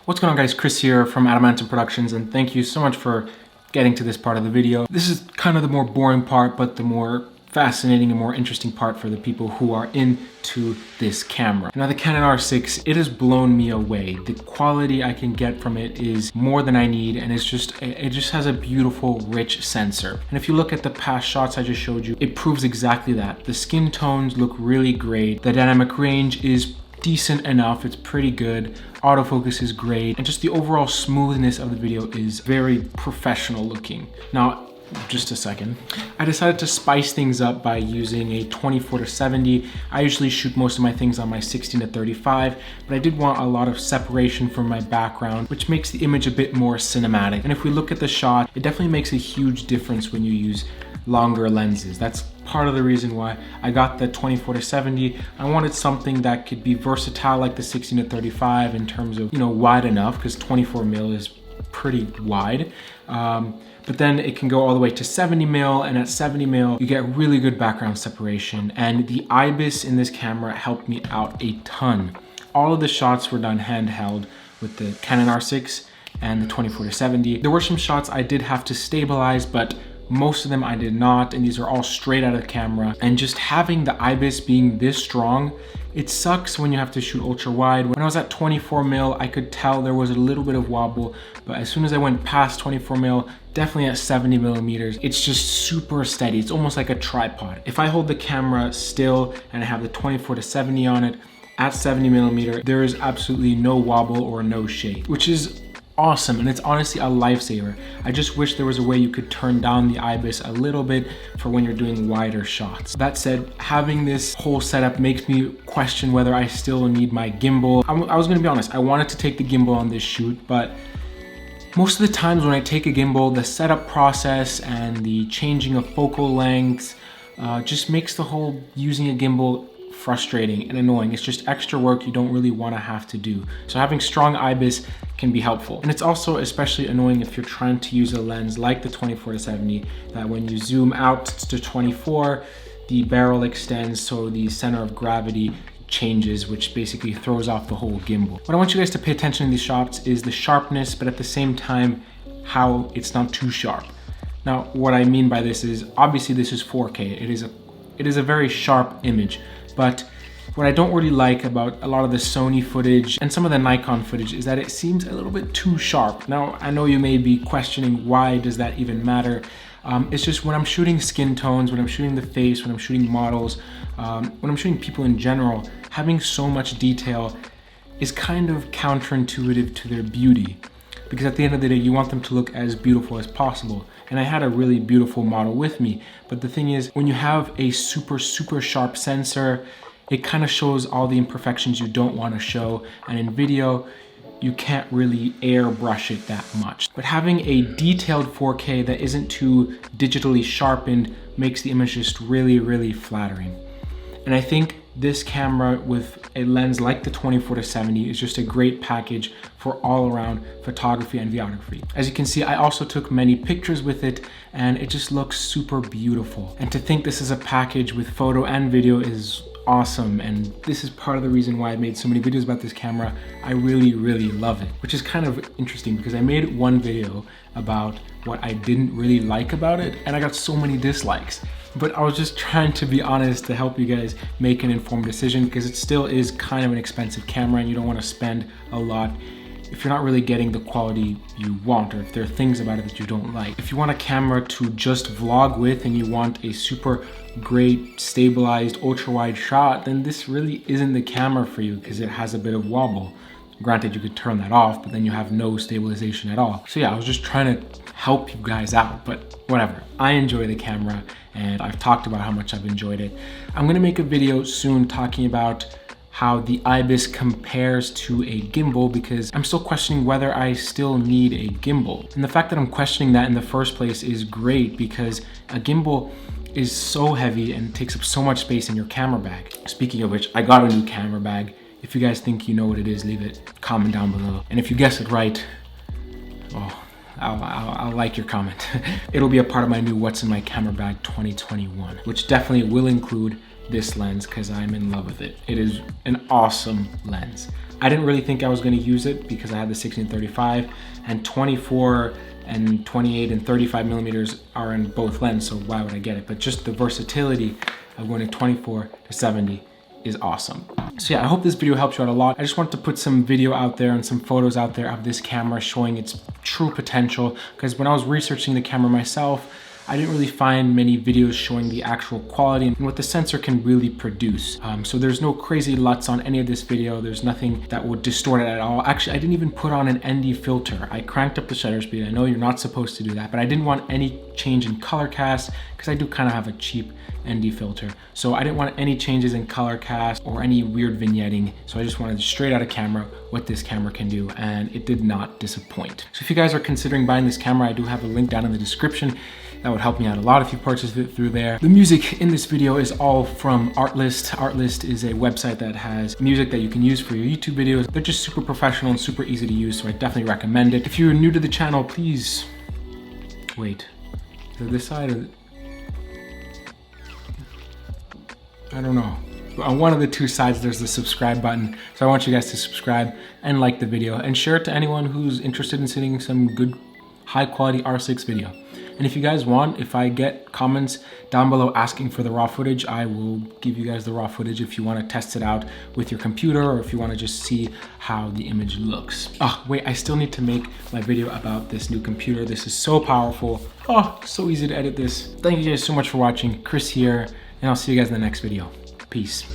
What's going on, guys? Chris here from Adamantium Productions, and thank you so much for getting to this part of the video. This is kind of the more boring part, but the more fascinating and more interesting part for the people who are into this camera. Now, the Canon R6, it has blown me away. The quality I can get from it is more than I need, and it just has a beautiful, rich sensor. And if you look at the past shots I just showed you, it proves exactly that. The skin tones look really great. The dynamic range is decent enough, it's pretty good. Autofocus is great, and just the overall smoothness of the video is very professional looking. Now, just a second. I decided to spice things up by using a 24-70. I usually shoot most of my things on my 16-35, but I did want a lot of separation from my background, which makes the image a bit more cinematic. And if we look at the shot, it definitely makes a huge difference when you use longer lenses. That's part of the reason why I got the 24-70. I wanted something that could be versatile like the 16-35 in terms of, wide enough, because 24mm is pretty wide. But then it can go all the way to 70mm, and at 70mm you get really good background separation, and the IBIS in this camera helped me out a ton. All of the shots were done handheld with the Canon R6 and the 24-70. There were some shots I did have to stabilize, but most of them I did not, and these are all straight out of the camera. And just having the IBIS being this strong, it sucks when you have to shoot ultra wide. When I was at 24mm, I could tell there was a little bit of wobble, but as soon as I went past 24mm, definitely at 70mm, it's just super steady. It's almost like a tripod. If I hold the camera still and I have the 24-70 on it at 70mm, there is absolutely no wobble or no shake, which is awesome, and it's honestly a lifesaver. I just wish there was a way you could turn down the IBIS a little bit for when you're doing wider shots. That said, having this whole setup makes me question whether I still need my gimbal. I was gonna be honest, I wanted to take the gimbal on this shoot, but most of the times when I take a gimbal, the setup process and the changing of focal lengths just makes the whole using a gimbal frustrating and annoying. It's just extra work you don't really want to have to do. So having strong IBIS can be helpful. And it's also especially annoying if you're trying to use a lens like the 24-70, that when you zoom out to 24, the barrel extends, so the center of gravity changes, which basically throws off the whole gimbal. What I want you guys to pay attention in these shots is the sharpness, but at the same time, how it's not too sharp. Now, what I mean by this is, obviously this is 4K. It is a very sharp image, but what I don't really like about a lot of the Sony footage and some of the Nikon footage is that it seems a little bit too sharp. Now, I know you may be questioning, why does that even matter? It's just when I'm shooting skin tones, when I'm shooting the face, when I'm shooting models, when I'm shooting people in general, having so much detail is kind of counterintuitive to their beauty. Because at the end of the day, you want them to look as beautiful as possible. And I had a really beautiful model with me. But the thing is, when you have a super sharp sensor, it kind of shows all the imperfections you don't want to show. And in video, you can't really airbrush it that much. But having a detailed 4K that isn't too digitally sharpened makes the image just really flattering. And I think this camera with a lens like the 24-70 is just a great package for all around photography and videography. As you can see, I also took many pictures with it, and it just looks super beautiful. And to think this is a package with photo and video is awesome, and this is part of the reason why I made so many videos about this camera. I really love it, which is kind of interesting because I made one video about what I didn't really like about it, and I got so many dislikes. But I was just trying to be honest to help you guys make an informed decision, because it still is kind of an expensive camera and you don't want to spend a lot if you're not really getting the quality you want, or if there are things about it that you don't like. If you want a camera to just vlog with and you want a super great stabilized ultra wide shot, then this really isn't the camera for you, because it has a bit of wobble. Granted, you could turn that off, but then you have no stabilization at all. So yeah, I was just trying to help you guys out, but whatever. I enjoy the camera, and I've talked about how much I've enjoyed it. I'm gonna make a video soon talking about how the IBIS compares to a gimbal, because I'm still questioning whether I still need a gimbal. And the fact that I'm questioning that in the first place is great, because a gimbal is so heavy and takes up so much space in your camera bag. Speaking of which, I got a new camera bag. If you guys think you know what it is, leave it, comment down below. And if you guess it right, oh, I'll like your comment. It'll be a part of my new What's in My Camera Bag 2021, which definitely will include this lens, because I'm in love with it. It is an awesome lens. I didn't really think I was gonna use it because I had the 16-35, and 24 and 28 and 35 millimeters are in both lenses, so why would I get it? But just the versatility of going to 24 to 70 is awesome. So yeah, I hope this video helps you out a lot. I just wanted to put some video out there and some photos out there of this camera showing its true potential, because when I was researching the camera myself, I didn't really find many videos showing the actual quality and what the sensor can really produce. So there's no crazy LUTs on any of this video. There's nothing that would distort it at all. Actually, I didn't even put on an ND filter. I cranked up the shutter speed. I know you're not supposed to do that, but I didn't want any change in color cast because I do kind of have a cheap ND filter. So I didn't want any changes in color cast or any weird vignetting. So I just wanted straight out of camera what this camera can do, and it did not disappoint. So if you guys are considering buying this camera, I do have a link down in the description. That would help me out a lot if you purchased it through there. The music in this video is all from Artlist. Artlist is a website that has music that you can use for your YouTube videos. They're just super professional and super easy to use, so I definitely recommend it. If you're new to the channel, please wait. Is it this side or I don't know. On one of the two sides, there's the subscribe button. So I want you guys to subscribe and like the video and share it to anyone who's interested in seeing some good, high quality R6 video. And if you guys want, if I get comments down below asking for the raw footage, I will give you guys the raw footage if you want to test it out with your computer, or if you want to just see how the image looks. Oh, wait, I still need to make my video about this new computer. This is so powerful. Oh, so easy to edit this. Thank you guys so much for watching. Chris here, and I'll see you guys in the next video. Peace.